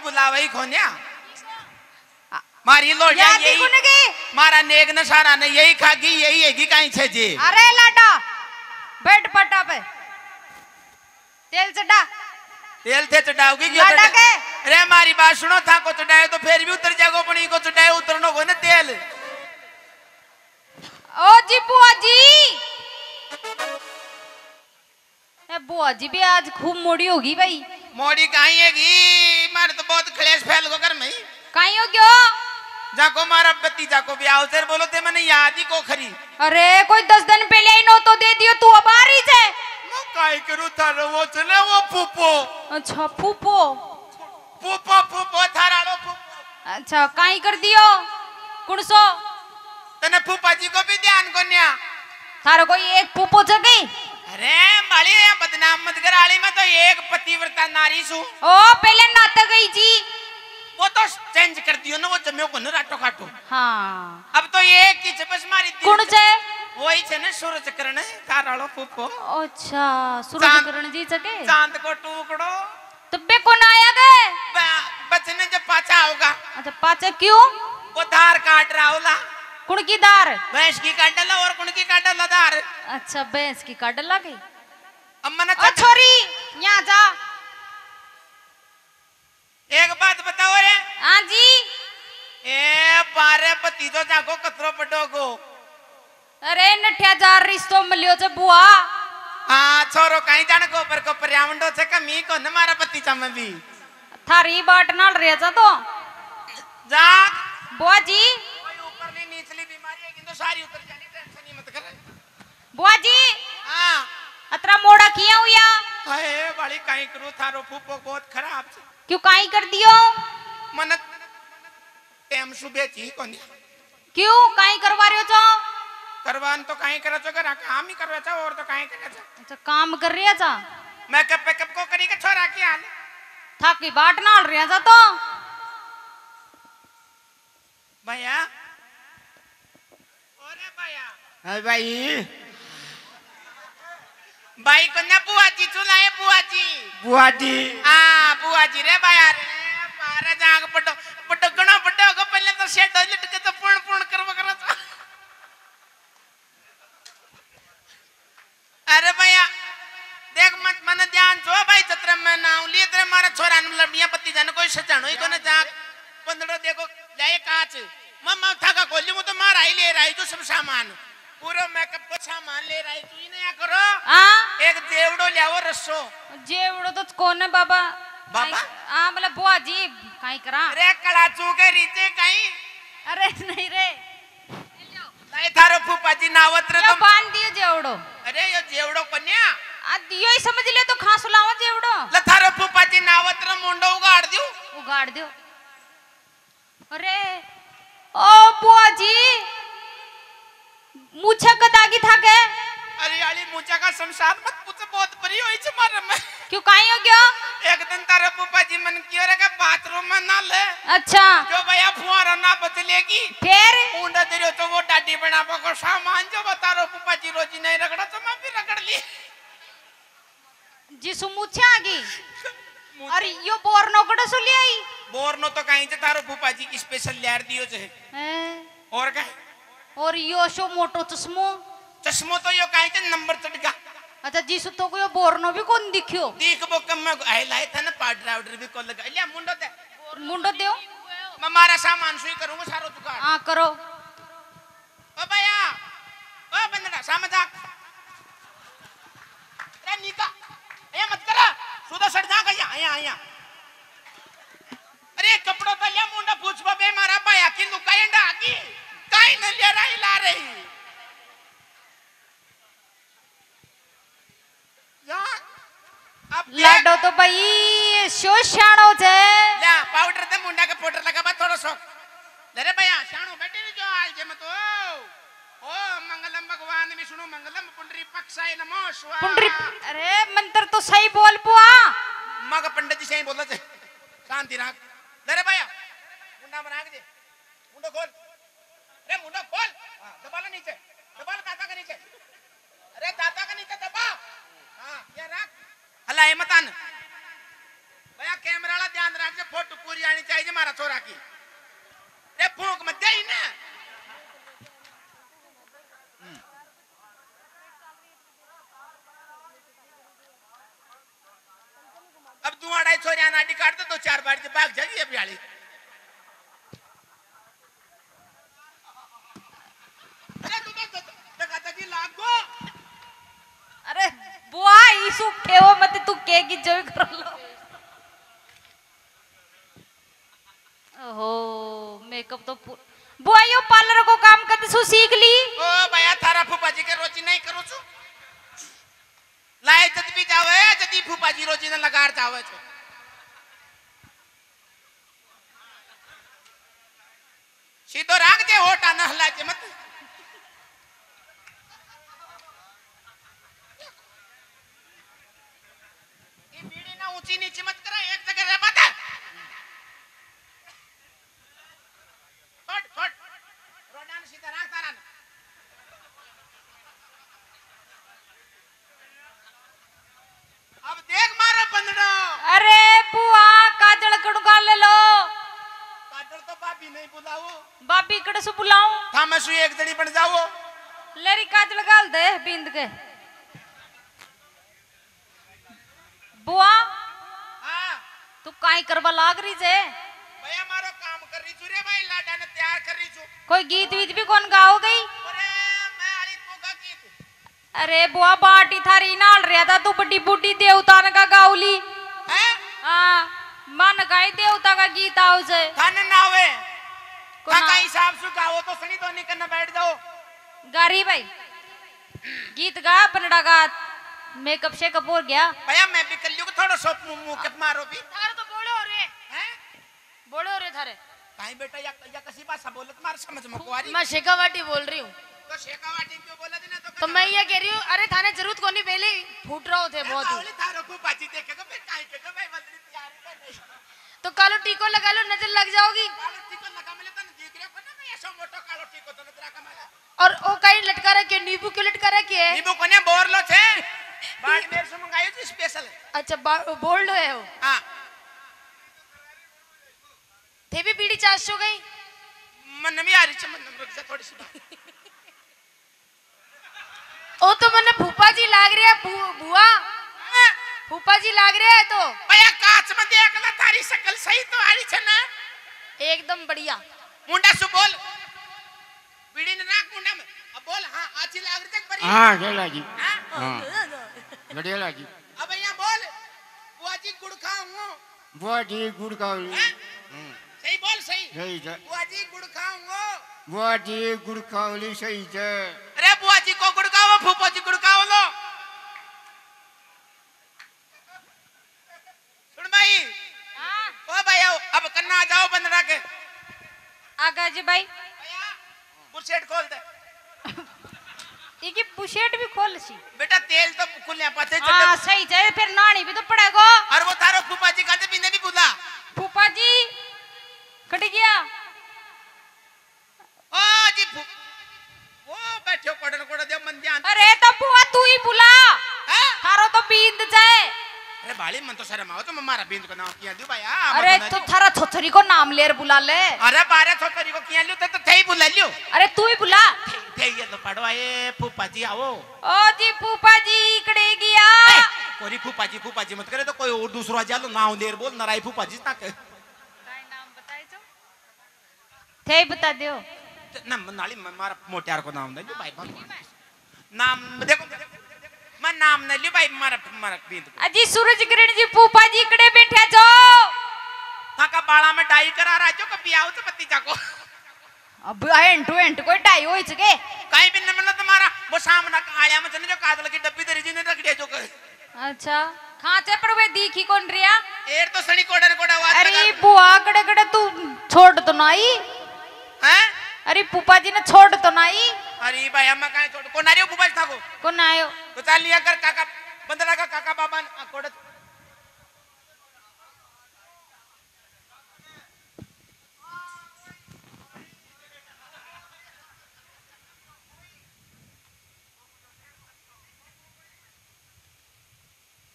बुलावा ही खोन्या मारी लोडिया यही मारा नेक नशारा ने यही खागी यही हैगी कहीं छे जी। अरे लाडा बैठ पट्टा पे तेल चढ़ा तेल थे चढ़ाओगी क्यों अरे हमारी बात सुनो था को चढ़ाए तो फिर भी उतर जाओ पड़ी को चढ़ाए उतरनो को ना तेल। ओ जी बुआ जी बुआ जी भी आज खूब मोड़ी होगी भाई। मोड़ी कहीं हैगी मारे तो बहुत क्लेश फैल गो कर में कहीं हो क्यों जाको मारा भतीजा को ब्याह से बोलो थे मैंने याद ही को खरी। अरे कोई 10 दिन पहले ही नो तो दे दियो तू अब आ रही है काय करूं थारो वो चले वो फूफो। अच्छा फूफो फूफो फूफो थाराड़ो फूफो। अच्छा काई कर दियो कुणसो तने फूफा जी को भी ध्यान कोन्या थारो कोई एक फूफो जगी। अरे माली बदनाम मत कर आली में तो एक पतिव्रता नारी सु। ओ पहले नाते गई जी वो तो चेंज कर दियो ना वो जम्मे को न राटो काटो। हाँ अब तो एक ही बस मारी कौन से वही छे ने सूरजकरण थाराड़ो फूफो। अच्छा सूरजकरण जी सके चांद को टुकड़ो तो बे कौन आया गए बचने जब पाचा होगा। अच्छा पाचा क्यों वो धार काट रहा होला कुण की दार भैंस की काटला और कुण की काटला धार। अच्छा भैंस की काटला गई अम्मा ने छोरी यहाँ जा एक बात बताओ रे। हाँ जी ए पारे पति तो जाको कतरो पटो को अरे नठिया जार रिश्तो मिलियो से बुआ। हाँ छोरो कहीं जाने को पर को पर्यावरण से कमी को न मारा पति चम भी थारी बाट नाल रे जा तो जा बुआ जी कोई ऊपरली निचली बीमारी है किंतु सारी उतर जानी टेंशन ही मत कर। बुआ जी हाँ अतरा मोड़ा किया हुआ हाय वाली कहीं करू थारो फूफो बहुत खराब क्यों काई कर दियो मन टेम सुबह ची कोनी क्यों काई करवा रहे हो तो करवान तो कहीं करे तो करा काम ही करवा था और तो कहीं करे था। अच्छा काम कर रही है जा मेकअप पैकअप को करी के छोरा की हाल था की बाट नाल रही है जा तो भैया ओरे भैया हाय भाई भाई को ना बुआ जी चुलाए बुआ जी हाँ बुआ जी रे भैया रे पारा जाग पटो पटो गणो पटो को पहले तो शेड लटके तो पूर्ण पूर्ण करवा करा था। अरे भैया देख मत मन ध्यान छो भाई जत्र में नाउ लिए तेरे मारा छोरा न लड़िया पति जाने कोई सजानो ही को न जाग पंदड़ो देखो जाए कांच मम्मा था का कोली मु तो मारा ही ले रही जो सब सामान पूरा मेकअप को सामान ले रही तू ही नहीं करो। हाँ एक जेवड़ो लियाओ रस्सो जेवड़ो तो कौन है बाबा बाबा हाँ मतलब बुआ जी काई करा अरे कड़ाचू के रीचे कहीं अरे नहीं रे नहीं थारो फूफा जी नावत रे तो बांध दियो जेवड़ो। अरे ये जेवड़ो कन्या आ दियो ही समझ ले तो खास लाओ जेवड़ो ल थारो फूफा जी नावत रे मुंडो उगाड़ दियो। अरे ओ बुआ जी मुझे कदागी था के अरे आली मुझे का शमशान मत पूछे बहुत बड़ी होई छे मारे में क्यों काई हो गया एक दिन तारे फूफा जी मन कियो रे के बाथरूम में ना ले अच्छा जो भैया फुहारा ना बचलेगी फिर मुंडा तेरे तो वो डाडी बना को सामान जो बता रो फूफा जी रोजी नहीं रगड़ा तो मैं भी रगड़ ली जिसु मुझे आगी अरे यो बोरनो कड़े सुली आई बोरनो तो कहीं से तारो फूफा जी की स्पेशल लेयर दियो छे और क्या और यो शो मोटो चश्मो तो यो कहीं से नंबर चढ़गा। अच्छा जिसु तो को यो बोरनो भी कौन दिखियो देख बो कम में आई लाए था ना पार्ट ड्राइवर भी को लगा लिया मुंडो देओ मैं मारा सामान सुई करूंगा सारो दुकान हां करो ओ भैया ओ बंदड़ा सामने जा रे निका ए मत करा सुधा सड़ जा गया आया अरे कपड़ों पे लिया मुंडा पूछ बे मारा भैया की लुकाई अंडा आगी काई न ले रही ला रही लाडो तो भाई शो शाणो छे ला पाउडर दे मुंडा के पाउडर लगा बा थोड़ा सो अरे भैया शाणो बैठे जो आज जे मत ओ मंगलम भगवान विष्णु मंगलम पुंडरी पक्षाय नमो स्वाहा पुंडरी अरे मंत्र तो सही बोल बुआ मग पंडित जी सही बोला थे शांति रख अरे भैया मुंडा बना के दे मुंडा खोल अरे मुंडा खोल दबा ले नीचे दबा ले ताता के नीचे अरे ताता के नीचे दबा हां ये रख हला मतान भैया कैमरा वाला ध्यान रख फोटो पूरी आनी चाहिए मारा छोरा की रे फूंक मत दे ना अब तू अड़ाई छोरिया नाटी काट दो 4 बार से भाग जाएगी अभी आली अरे तू तो दगा दगी लागो अरे बुआ ईसु ठेवो मत तू के की जोई कर लो ओहो मेकअप तो बुआ यो पार्लर को काम करते सु सीख ली ओ भैया थारा फूफा जी के रोजी नहीं करो छु लाए जद भी जावे जदी फूफा जी रोजी न लगार जावे छो सीधो राग दे होटा न हला जे मत ये बीड़ी ना ऊंची नीचे मत करा एक जगह रह पाता फट रोडान सीधा राग तारा अब देख मारो बंदड़ो अरे बुआ काजल कड़का ले लो काजल तो भाभी नहीं बुलाओ भाभी कड़े से बुलाऊं था मैं सुई एक जनी बन जाओ लेरी काजल गाल दे बिंद के बुआ हां तू काई करवा लाग रही जे भैया मारो काम कर रही छु रे भाई लाडा ने तैयार कर रही छु कोई गीत वीत भी कौन गाओ गई अरे मैं आली तू का गीत अरे बुआ बाटी थारी नाल रहा था तू बड़ी बूढ़ी देवता ने का गाउली हैं हाँ मन गाई देवता का गीत आओ से थाने ना आवे को का ना- हिसाब से गाओ तो सनी तो नहीं करना बैठ जाओ गारी भाई गीत गा बनड़ा गा मेकअप शेकअप हो गया भैया मैं भी कर लियो थोड़ा सो मुंह के मारो भी थारे तो बोलो रे हैं बोलो रे थारे काई बेटा या कसी भाषा बोले तुम्हारे समझ में को आ रही मैं शेखावाटी बोल रही हूँ तो शेखावाटी क्यों बोला देना तो मैं ये कह रही हूँ अरे थाने जरूरत कोनी पहले ही फूट रहे थे बहुत ही। कावली थारो को बाजी देखेगा फिर काई के भाई बदली तैयार कर नहीं तो कालो टीको लगा लो नजर लग जाओगी कालो टीको लगा मिले तो देख रहे हो ना मैं ऐसा मोटो कालो टीको तो नजर का मारा और ओ कहीं लटका रखे नींबू क्यों लटका रखे है नींबू कोने बोर लो छे बाट मेरे से मंगायो थी स्पेशल अच्छा बोल्ड है वो हां थे भी बीड़ी चाश हो गई मन में आ रही है मन रुक जा थोड़ी सी ओ तो मैंने फूफा जी लाग रहे है बुआ फूफा जी लाग रहे है तो भैया कांच में देख ला तारी शक्ल सही तो आ रही है ना एकदम बढ़िया मुंडा सु बोल बीड़ी ने नाक मुंडा में अब बोल हां आची लाग रही तक परी हाँ गेला जी हां हाँ गड़ेला जी अब भैया बोल बुआ जी गुड़ खाऊंगा बुआ जी गुड़ का सही बोल सही सही है बुआ जी गुड़ खाऊंगा बुआ जी गुड़ कावली सही है अरे बुआ जी को गुड़ खाओ फूफा जी गुड़ खाओ लो सुन भाई ओ भैया अब करना आ जाओ बंदरा के आगा जी भाई भैया बुशेट खोल दे इकी बुशेट भी खोल सी बेटा तेल तो खुले पाते हाँ सही है फिर नानी भी तो पड़ेगा और वो थारो फूफा जी कहते भी नहीं बुला फूफा जी कट गया ओ जी वो बैठो कोड़न कोड़ दे मन ध्यान अरे तो बुआ तू ही बुला हैं थारो तो बींद जाए अरे बाली मन तो शर्म आओ तो मारा बिंद को नाम किया दियो भैया अरे तो थारा छोथरी को नाम लेर बुला ले अरे बारे छोकरी को किया लियो तो थे ही बुला लियो अरे तू ही बुला थे ये तो पड़वा ये फूफा जी आओ ओ जी फूफा जी इकड़े गया कोरी फूफा जी मत करे तो कोई और दूसरा जालो नाम देर बोल नराई फूफा जी ना के नाम बताए तो थे बता दियो ना नाली मारा मोटियार को नाम दे लियो भाई भगवान नाम देखो मैं नाम न लियो भाई मारा मारा बिंद को अजी सूरज किरण जी फूफा जी इकड़े बैठे जो ताका बाड़ा में डाई करा रहा जो कभी आओ तो पति जाको अब एंट कोई डाई होई छके कहीं भी न मिलो तुम्हारा वो सामने आया में जो काजल की डब्बी तेरी जी ने रख दिया जो कर अच्छा खांचे पर वे दिखी कौन रिया एर तो सनी कोडर कोडा आवाज अरे बुआ कड़े कड़े तू छोड़ तो नाई हैं अरे फूफा जी ने छोड़ तो नाई अरे भाई हम कहीं छोड़ को नारियो फूफा था को कौन आयो तो चल लिया कर काका बंदरा का काका बाबा कोडत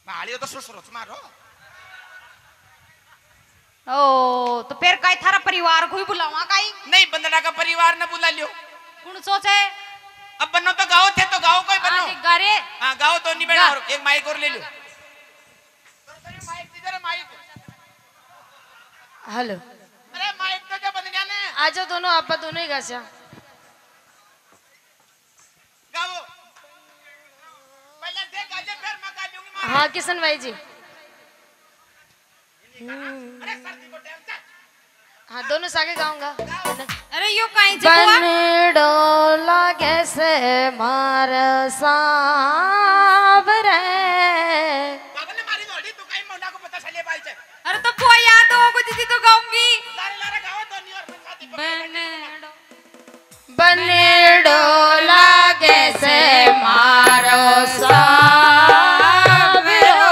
भालियो तो सुसरो मारो ओ तो फिर कई थारा परिवार को ही बुलावा काई नहीं बंदड़ा का परिवार न बुला लियो। कौन सोचे अब बनो तो गाँव थे तो गाँव कोई बनो। गारे हाँ गाँव तो नहीं बैठा और एक माइक और ले लियो। माइक हेलो अरे माइक तो क्या बन गया ने आ जाओ दोनों आप दोनों ही गाचा गाओ पहले देख गाजे फिर मैं गा लूंगी। हाँ किशन भाई जी अरे सर्दी को टाइम से हाँ दोनों सागे गाऊंगा। अरे यो काई जे बुआ बन लागे से मार सावरे बाबा ने मारी नोड़ी तू कहीं मुंडा को पता चले बाई से। अरे तो बुआ याद होगो दीदी तो गाऊंगी लारे लारे गाओ तो नहीं और शादी बनेडो लागे से मारो सावरो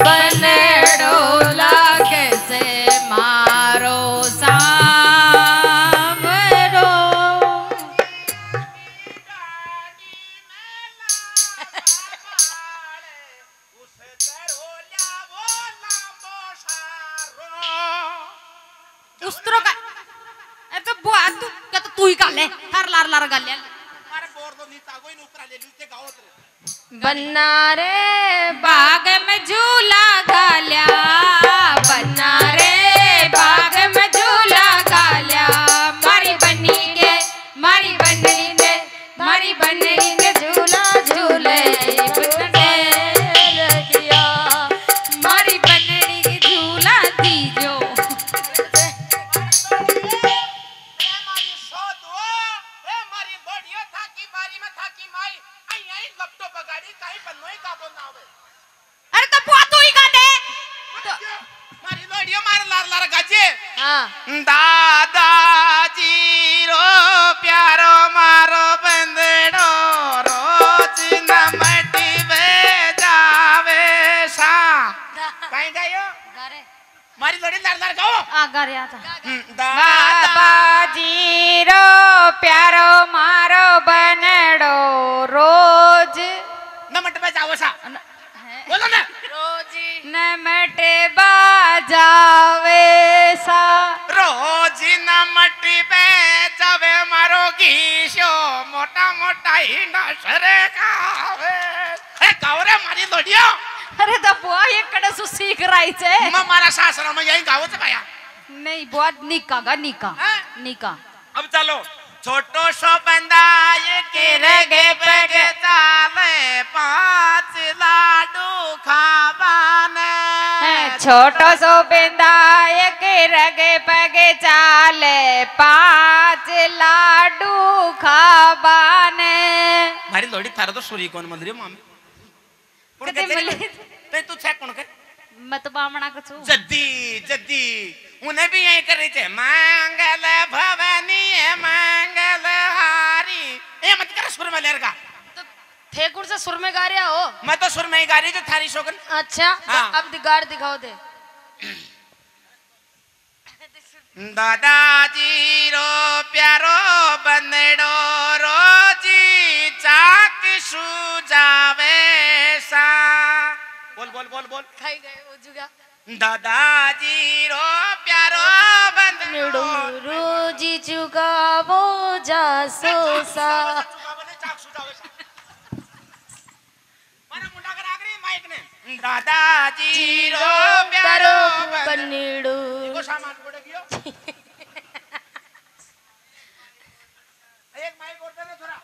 बनेडो लागे से मारो सावरो उस्तरो का अरे तो बुआ तू क्या तो तू ही कर ले हर लार लार कर ले मारे बोर दो नीचा कोई ऊपर ले नीचे गाओ तेरे बन्ना रे बाग में झूला गाल्या बन्ना रे बाग में झूला गाल्या मारी बन्नी के मारी बन्नी ने झूला झूले बन्ने किया मारी बन्नी के झूला दीजो मारी शोध हो ए मारी बॉडियो था की बारी में था की माई आई आई लैपटॉप गाड़ी कहीं बनोई का बोलना होवे। अरे तो बुआ तू ही गा दे मारी लोडियो मार लार लार गाजे हाँ दादाजी रो प्यारो मारो बंदड़ो रोज नमटी बे जावे सा कहीं गयो गारे मारी लोडी लार लार गाओ आ गारे आ जा दादा बाबाजी रो प्यारो मारो बनड़ो रोज नमट बे जाओ सा बोलो ना रोजी नमट बाजावे सा रोज नमटी बे जावे मारो गीशो मोटा मोटा ही नसरे खावे ए गावरे मारी लोडियो अरे तो बुआ ये कड़े सु सीख रही छे मैं मारा सासरा में यही गावो से भाया नहीं बुआ निका गा निका हाँ? निका अब चलो छोटो सो बंदा ये के रगे पगे चाले 5 लाडू खावाने छोटो सो बिंदा एक रगे पगे चाले 5 लाडू खाबाने मारी लोडी थारा तो सूरी कौन मंदिर मामी कते मिले ते तू छे कौन के मत बामणा कछु जद्दी जद्दी उन्हें भी यही कर रही थे मंगल भवनी मंगल हारी ये मत कर सुर में लेर का तो ठेकुर से सुर में गा रहा हो मैं तो सुर में ही गा रही जो थारी शोकन अच्छा हाँ। अब गाड़ दिखाओ दे दादाजी रो प्यारो बंदड़ो रोजी चाक सुजावे सा बोल बोल बोल बोल खाई गए वो जुगा दादाजी रो प्यारो बंदड़ो रोजी चुका वो जा सो सा दादाजी रो प्यारो बन्नीड़ू को सामान कोड़े गियो एक माइक और दे थोड़ा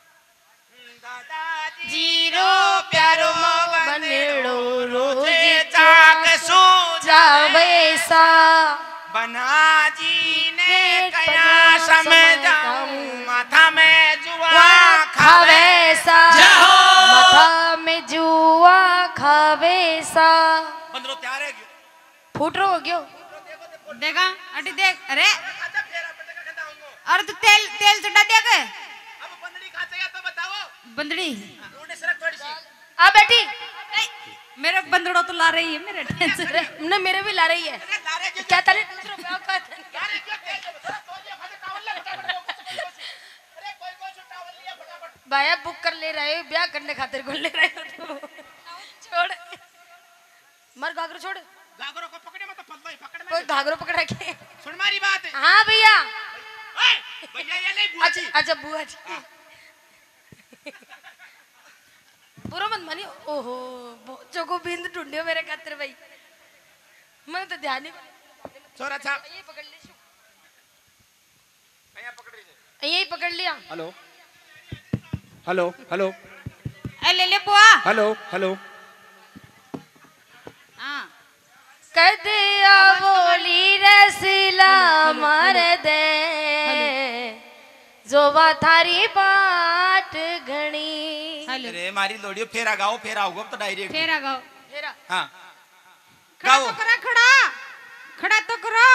दादाजी जीरो प्यारो बन्नीड़ू रोजी चाक सू जावे सा बना जी ने कया समझाऊं माथा में जुआ खावे सा माथा में जुआ खावे सा बंदरो तैयार है क्यों फूट रो हो गयो देखा अटी देख अरे अच्छा फेरा पटका कहता हूं अरे तू तेल तेल चढ़ा देग अब बंदड़ी कहां चाहिए तो बताओ बंदड़ी रोटी सरक थोड़ी सी आ बेटी नहीं, मेरे बंदड़ो तो ला रही है मेरे टेंशन न मेरे भी ला रही है अरे लारे क्यों क्या तारे दूसरा ब्याह का लारे क्यों तेल दे थोड़ा तौलिया फटे टावल ले फटाफट अरे कोई कोई सा टावल लिया फटाफट भाया बुक कर ले रहे हो ब्याह करने खातिर कौन ले रहे हो तो छोड़ मर गागर छोड़ गागरो को पकड़े मत पल्लो ही पकड़ कोई घाघरो पकड़ रखे। सुन मारी बात। हाँ भैया। ओए, भैया ये नहीं बुआ जी। अच्छा बुआ जी। बुरा मत मानियो। ओहो चोको बिंद ढूंढियो मेरे खातिर भाई। मैंने तो ध्यान नहीं। छोरा छा ये पकड़ ले। भैया पकड़ रही यही पकड़ लिया। हेलो हेलो हेलो ए ले ले बुआ। Hello hello. हां कदिया बोली रसीला मार दे जोवा थारी बाट घणी। हेलो अरे मारी लोडियो फेरा गाओ, फेरा होगा तो डायरेक्ट फेरा गाओ। फेरा हाँ खड़ा गाओ। तो करा, खड़ा तो करो।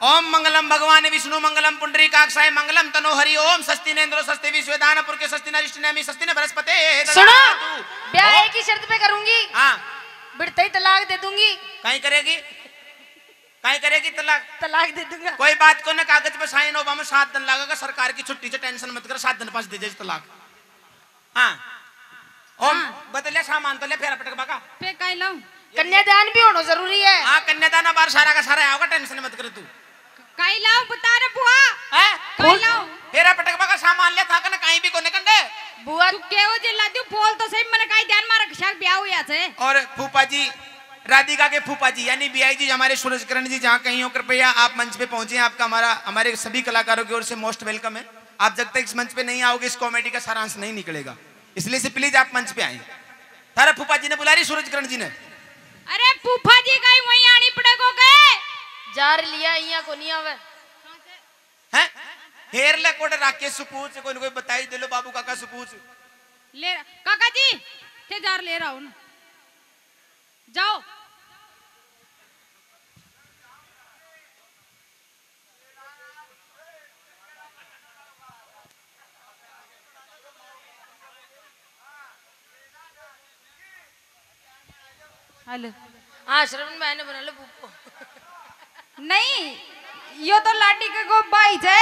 ओम मंगलम भगवान विष्णु मंगलम पुंडरीकाक्षाय मंगलम तनो हरि ओम स्वस्तिनेन्द्रो स्वस्ति विश्वदानपुर के स्वस्तिनरिष्टनेमि स्वस्तिन बृहस्पते। सुनो ब्याह एक ही शर्त पे करूंगी। हाँ बिड़ते ही तलाक दे दूंगी। कहीं करेगी, कहीं करेगी तलाक। तलाक दे दूंगा। कोई बात को ना, कागज पे साइन होगा में 7 दिन लगेगा। सरकार की छुट्टी से टेंशन मत कर, 7 दिन पास दे दे तलाक। हाँ ओम बदले सामान तो ले फेरा पटक बाका पे काई लाऊं। कन्यादान भी होना जरूरी है। हाँ कन्यादान बार सारा का सारा आओगा, टेंशन मत कर तू। काई लाऊं बता रे बुआ। हैं काई लाऊं। फेरा पटक बाका सामान ले था कने कहीं भी कोने कंडे। बुआ तू केव जिल्ला दू बोल तो सही मने काई ध्यान मार रखा ब्याह हुआ छे। और फूफा जी राधिका के फूफा जी यानी बीआई जी हमारे सूरजकरण जी जहाँ कहीं हो कृपया आप मंच पे पहुंचे। आपका हमारे सभी कलाकारों की ओर से मोस्ट वेलकम है। आप जब तक इस मंच पे नहीं आओगे इस कॉमेडी का सारांश नहीं निकलेगा, इसलिए से प्लीज आप मंच पे आए। थारा फूफा जी ने बुला रही सूरजकरण जी ने। अरे फूफा जी काई वहीं आनी पड़ेगो के जार लिया इया को नहीं आवे हैं हेर ले कोटे राके सुपूछ कोई न कोई बताई दे लो बाबू काका सुपूछ ले काका जी थे जार ले रहा हूं ना, जाओ। हेलो हाँ श्रवण मैंने बना लो बुप्पो। नहीं यो तो लाडी के गो भाई छे।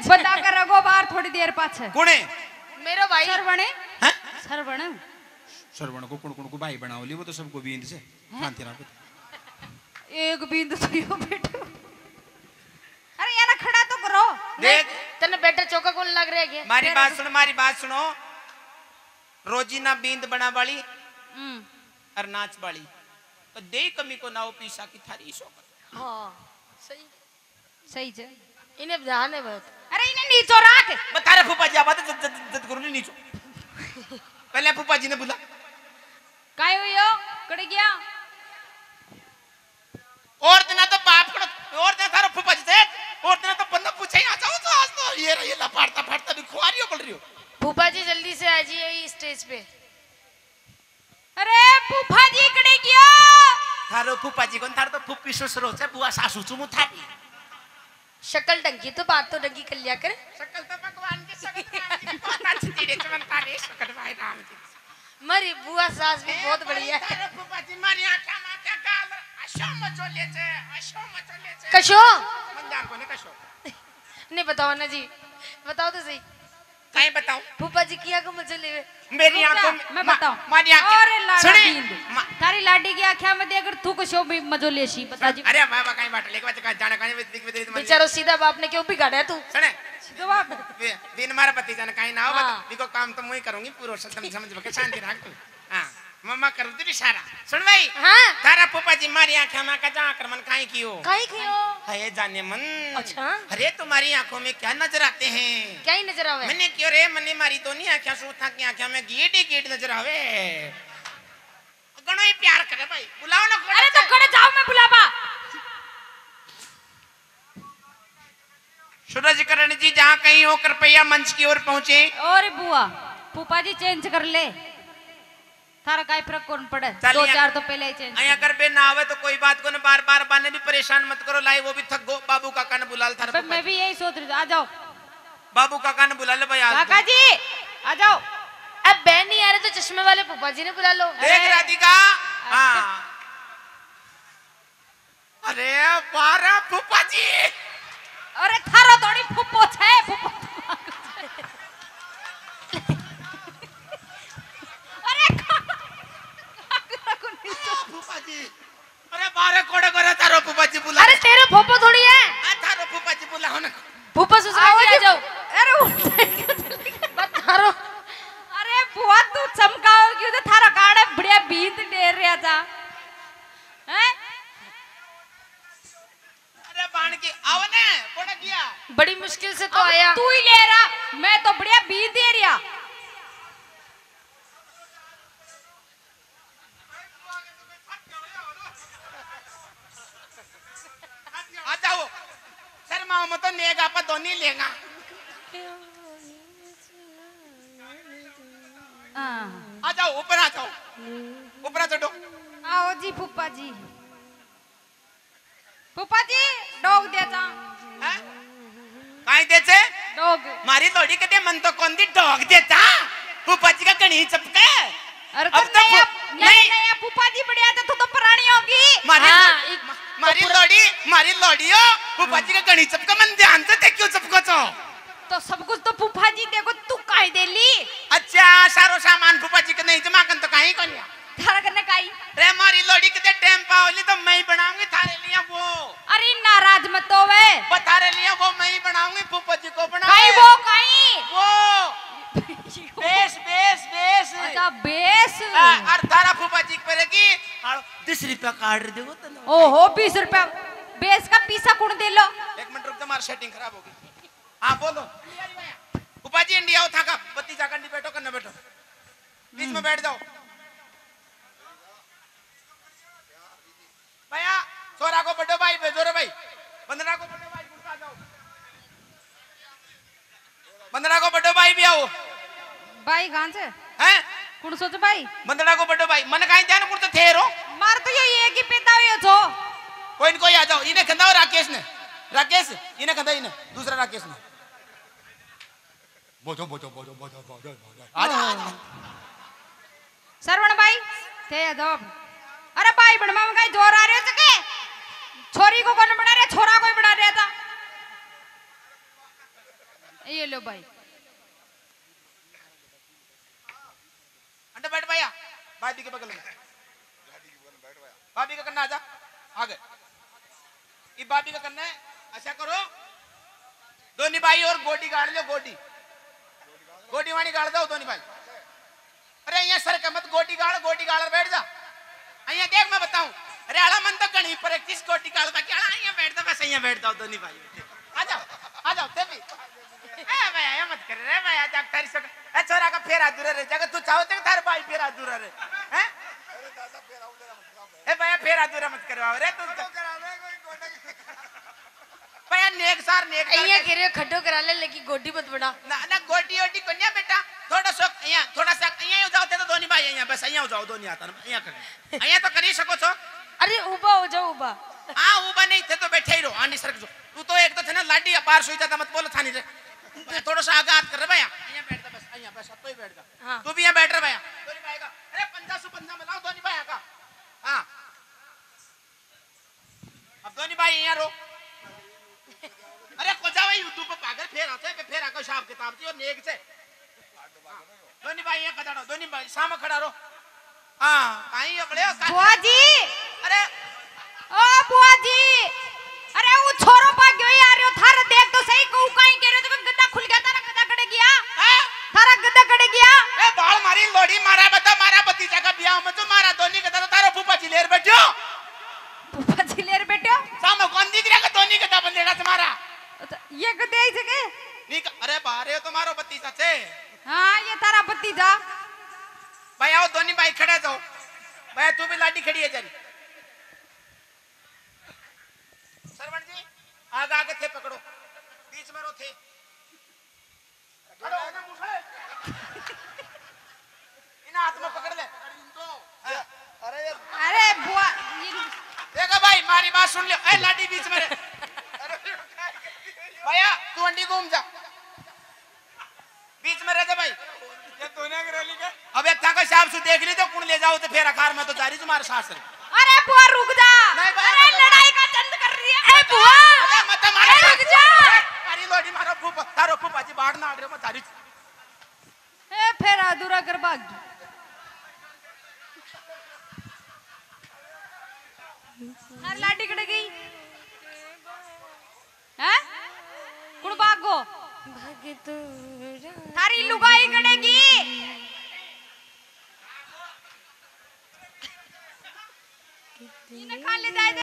बता कर रगो बाहर थोड़ी देर पाछे कोने मेरा भाई सरवणे हैं सरवण श्रवण को कुण कुण को भाई बनाओ ली वो तो सबको बींद से शांति रखो। एक बिंदु तो यो बेटो। अरे यार खड़ा तो करो। देख तने बेटा चौका कौन लग रहा है क्या? मारी बात सुनो। रोजीना बींद बना वाली और नाच वाली तो दे कमी को नाव पीसा की थारी शो। हाँ सही सही छे। इन्हें ध्यान है बहुत। अरे इन्हें नीचो रख। बता रहे फूफा जी आवाज जद करो नहीं नीचो। पहले फूफा जी ने बोला काय हुयो कड़ गया और दिन तो बाप कड़ो और दिन थारा फूफा जी से और दिन तो बंदा पूछे आ जाओ तो आज तो ये लपाड़ता फाड़ता भी खुआरियो पड़ रही हो। फूफा जी जल्दी से आ जाइए स्टेज पे। अरे फूफा जी कड़े गया थारो फूफा जी कौन थारो तो फूफी ससुर हो बुआ सासू चुमु थारी शक्ल ढंगी तो बात तो ढंगी कर लिया कर। शकल तो भगवान के शकल पता छती रे चमन तारे शकल भाई राम जी मरी बुआ सास भी बहुत बढ़िया है। थारो फूफा जी मारी आंखा मा क्या गाल अशो मचोले छे कशो मंदार कोने कशो नहीं बताओ ना जी बताओ तो सही। कहीं बताऊं फूफा जी किया को मुझे ले मेरी आंखों में मैं बताऊं मारी आंखें अरे लाडी सुने बिंदु थारी लाडी की आंखें में देख तू को शो भी मजो लेशी बता जी। अरे मैं कहीं बात लेके बच्चा जाने कहीं दिख बेचारो सीधा बाप ने क्यों बिगाड़ा है तू? सुने तो बाप दिन मारा पति जाने कहीं ना हो हाँ। बता देखो काम तो मैं करूंगी पूरा समझ के शांति रख तू। हां मम्मा कर दे इशारा सुन भाई हाँ तारा फूफा जी मारी आंखें में का जा आक्रमण काहे कियो काहे कियो? है जाने मन। अच्छा अरे तुम्हारी आंखों में क्या नजर आते हैं? क्या ही नजर आवे? मैंने क्यों रे मने मारी तो नहीं आंखें सूथा की आंखें में गेट नजर आवे। गणो ही प्यार करे भाई बुलाओ ना। अरे तो खड़े जाओ मैं बुलावा। सूरजकरण जी जहाँ कहीं हो कृपया मंच की ओर पहुंचे। और बुआ फूफा जी चेंज कर ले थारा काय फर्क कौन पड़े चल 2 यहाँ- 4 तो पहले ही चेंज अगर कर बे ना आवे तो कोई बात को ना बार बाने भी परेशान मत करो लाई वो भी थक गो बाबू काका ने बुला थारा पर मैं भी यही सोच रही हूँ आ जाओ बाबू काका ने बुला ले भाई आज काका जी आ जाओ। अब बहन नहीं आ रहे तो चश्मे वाले फूफा जी ने बुला लो। देख राधिका। हाँ अरे बारा फूफा जी अरे थारा थोड़ी फुप्पो छे फुप्पो अरे फूफा जी अरे बारे कोड़े करे तारो फूफा जी बुला अरे माण की आओ ने कोने किया बड़ी मुश्किल से तो आया। तू ही ले रहा, मैं तो बढ़िया बी दे रिया। आ जाओ शर्माओ मत तो नेगा पर दोनी लेगा। आ जाओ ऊपर आ जाओ, ऊपर आ चढ़ो। आओ जी फूफा जी, फूफा जी डॉग देता। काई देचे डॉग। मारी लोड़ी के दे मन तो कौन दी डॉग देता फूफा जी का कहीं चपके। अरे तो नया नया फूफा जी बढ़िया तो तो पुरानी होगी। मारी लोड़ियो फूफा जी का कहीं चपका मन ध्यान से देख क्यों चपको तो सब कुछ तो फूफा जी देखो तू काहे दे ली। अच्छा सारो सामान फूफा जी के नहीं जमा कर तो कहीं को लिया थारा करने काई। रे मारी लोड़ी के दे टाइम पावली तो मैं ही बनाऊंगी थारे लिए वो। अरे नाराज मत हो वे, वो थारे लिए वो मैं ही बनाऊंगी फूफा जी को बना काई वो काई वो बेस बेस बेस। अच्छा बेस। और थारा फूफा जी करेगी 20 रुपया काट दे वो तो। ओहो 20 रुपया बेस का पीसा कौन दे लो। एक मिनट रुक जा मार सेटिंग खराब होगी। हाँ बोलो फूफा जी इंडिया था का बत्ती जाकर बैठो करना बैठो बीच में बैठ जाओ। भैया छोरा को बड़ो भाई भेजो रे भाई, बंदना को बड़ो भाई गुस्सा जाओ, बंदना को बड़ो भाई भी आओ। भाई कहां से हैं कौन सोच भाई बंदना को बड़ो भाई मन काई ध्यान कुछ थे रो मार तो ये एक ही पैदा हुए छो। कोई कोई आ जाओ। इन्हें खंदा राकेश ने, राकेश इन्हें खंदा इन्हें दूसरा राकेश ने बोझो बोझो बोझो बोझो बोझो आ जा। सरवण भाई थे दो। अरे भाई बनवा में कहीं जोर आ रहे हो सके छोरी को कौन बना रहा, छोरा कोई बना रहा था। ये लो भाई अंडे बैठ भैया भाभी के बगल में, भाभी का करना आजा आगे ये भाभी का करना है। ऐसा करो दोनों भाई और गोडी गाड़ लो, गोडी वाणी गाड़ दो दोनों भाई। अरे यहाँ सर का मत गोडी गाड़ बैठ जा। यहाँ देख मैं बताऊं अरे आला मन तो कहीं प्रैक्टिस गोडी गाड़ था क्या यहाँ बैठ जा बस यहाँ बैठ जाओ दोनों भाई आ जाओ ते भी ए भैया ये मत कर रे भैया जा तारी सक ए छोरा का फेर अधूरा रह जाएगा तू चाहो तो थारे भाई फेर अधूरा रहे हैं। ए भैया फेर अधूरा मत करवाओ रे तू भैया नेक सार અહીંયા ઘરે ખડ્ડો કરા લે લેકી ગોડી મત બના ना गोडी ओडी कोन्या बेटा थोड़ा सा यहाँ जाओ तो दोनों भाई यहाँ बस यहाँ जाओ दोनों आता यहाँ कर यहाँ तो कर ही सको छो। અરે ઊભા હો જાઓ ઊભા। हाँ ऊबा नहीं थे तो बैठे ही रहो आनी सर जो तू तो एक तो थे ना लाडी पार सोई जाता मत बोलो थानी रे थोड़ा सा आगे हाथ कर रहे भैया यहाँ बैठ जा बस यहाँ बस तो ही बैठ जा। हाँ। तू भी यहाँ बैठ रहा भैया दोनों भाई का अरे 50 मिलाओ दोनों भाई का। हाँ अब दोनों भाई यहाँ रो अरे को जाओ यूट्यूब पर पागल फेर आते फेर आकर हिसाब किताब से और नेक से दोनों भाई यहाँ खड़ा रहो दोनों भाई सामने खड़ा रहो। हाँ कहीं बड़े बुआ जी। अरे ओ बुआ जी अरे वो छोरो पा क्यों आ रहे हो थारा देख तो सही को काई कह रहे हो तो गद्दा खुल गया तारा गद्दा कड़े गया थारा गद्दा कड़े गया। ए बाल मारी लोड़ी मारा बता मारा भतीजा का ब्याह में तो मारा दोनी का तारा फूफा जी लेर बैठो फूफा जी लेर बैठो सामने कौन दिख रहा का दोनी का बंदेगा तुम्हारा ये गद्दे आई सके नहीं अरे बारे तुम्हारो भतीजा से। हाँ ये तारा भतीजा भाई आओ दोनों भाई खड़े जाओ भाई तू भी लाडी खड़ी है जारी सरवण जी आगे आगे थे पकड़ो बीच में रो थे इन हाथ में पकड़ ले अरे बुआ देखो भाई मारी बात सुन लो ए लाडी बीच में भैया तू अंडी घूम जा बीच में रहते भाई ये दोनों के रैली के अब एक था का हिसाब से देख ली तो कौन ले जाओ तो फिर अखार में तो जारी तुम्हारे सास रे। अरे बुआ रुक जा अरे लड़ाई का चंद कर रही है ए बुआ अरे मत मारो रुक जा अरे लोड़ी मारो फूफा तारो फूफा जी बाहर ना आ रहे हो मत जारी ए फिर अधूरा कर भागी हर लाडी कड़ गई हैं कुण भागो ભાગે તો थारी लुगाई कड़ेगी इन्हें खा ले जाए